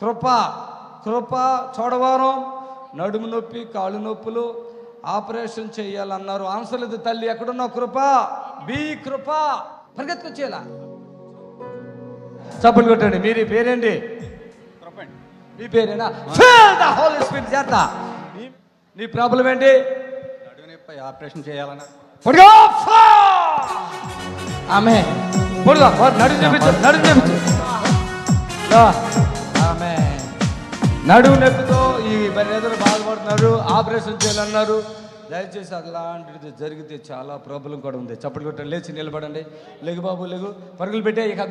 కృప కృప చూడవారం, నడుము నొప్పి, కాళ్ళు నొప్పులు, ఆపరేషన్ చేయాలన్నారు. ఆన్సర్ లేదు. తల్లి ఎక్కడున్నావు? కృప, బి కృప, పరిగెత్తుకొచ్చేలా చప్పట్లు కొట్టండి. మీరు పేరేంటి? మీ పేరేనా? హోలీ స్పిరిట్ చేత. నీ ప్రాబ్లం ఏంటి? ఆపరేషన్ చేయాలన్నా. ఆమె నడుము చూపించు, నడుము చూపించు. ఆమె నడుము నొప్పితో ఈ మరి ఎదురు బాధపడుతున్నారు, ఆపరేషన్ చేయాలన్నారు. దయచేసి అలాంటిది జరిగితే చాలా ప్రాబ్లం కూడా ఉంది. చప్పటి కొట్టండి, లేచి నిలబడండి. లేగు బాబు లేగు, పరుగులు పెట్టే. ఇక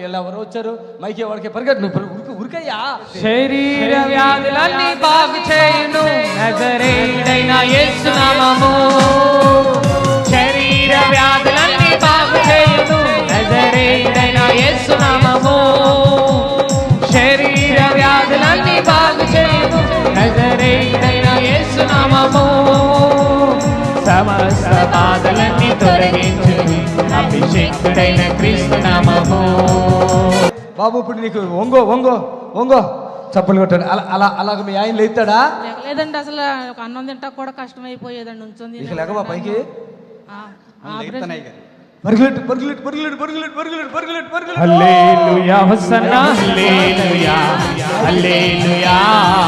ఎలా ఎవరు వచ్చారు? మైకి ఎవరికి పరిగెట్టు, ఉరికయ్యా. శరీర వ్యాధులన్నీ బాగు చేయును నజరేయుడైన యేసు నామము. శరీర వ్యాధులన్నీ బాగు చేయును నజరేయుడైన యేసు నామము. శరీర వ్యాధులన్నీ బాగు చేయును నజరేయుడైన యేసు నామము. సమస్త బాధలన్నీ తొలగించును అభిషేకుడైన క్రీస్తు నామము. బాబు ఇప్పుడు నీకు ఒంగో ఒంగో ఒంగో చప్పలు కొట్టండి. అలాగ మీ ఆయన లేస్తాడా? లేదండి, అసలు అన్నం తింటా కూడా కష్టమైపోయేదండి. ఉంచుంది ఇక లేకమా పైకి పరుగులెట్టు పరుగులెట్టు పరుగులెట్టు పరుగులెట్టు పరుగులెట్టు పరుగులెట్టు పరుగులెట్టు. హల్లెలూయా హోసన్నా హల్లెలూయా హల్లెలూయా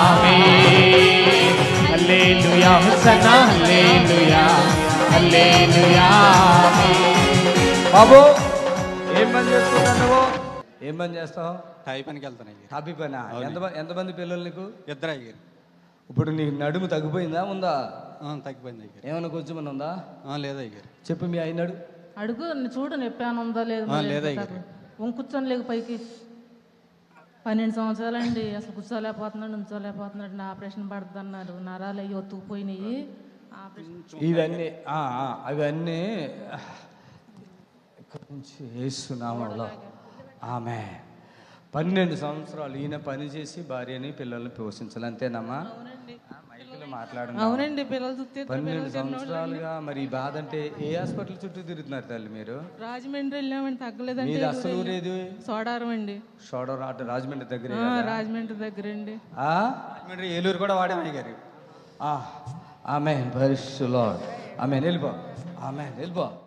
ఆమేన్. హల్లెలూయా హోసన్నా హల్లెలూయా హల్లెలూయా ఆమేన్. బాబు ఏం పని చేస్తున్నావు నువ్వు? ఏం పని చేస్తావు? టాయి పనికి వెళ్తాను. టాపీ పని. ఎంతమంది పిల్లలు నీకు? ఇద్దరు అయ్యారు. ఇప్పుడు నీకు నడుము తగ్గిపోయిందా ఉందా? తగ్గిపోయింది అయ్యారు. ఏమైనా కొంచెం ఉందా? లేదు అయ్యారు. చెప్పు మీ ఆయన అడుగు, చూడు నొప్పి ఏమైనా ఉందా లేదు. కూర్చొని లేకు పైకి. 12 సంవత్సరాలండి, అసలు కూర్చోలేకపోతున్నాడు, ఉంచోలేకపోతున్నాడు. నా ఆపరేషన్ పడుతుంది అన్నారు. నరాలు అయ్యి ఒత్తుకుపోయినాయి. ఇవన్నీ అవన్నీ వేస్తున్నామలో ఆమె 12 సంవత్సరాలు ఈయన పని చేసి భార్యని పిల్లల్ని పోషించాలి, అంతేనమ్మా? అవునండి. పిల్లలు 12 సంవత్సరాలుగా. మరి ఈ బాధ అంటే ఏ హాస్పిటల్ చుట్టూ తిరుగుతున్నారు తల్లి మీరు? రాజమండ్రి వెళ్ళామండి, తగ్గలేదండి. మీరు అసలు ఊరేది? సోడారం అండి. సోడారం రాజమండ్రి దగ్గర. రాజమండ్రి దగ్గర అండి. రాజమండ్రి ఏలూరు కూడా వాడాం అయ్యారు. Amen, praise the lord. Amen. వెళ్ళిపో, ఆమెన్, వెళ్ళిపో.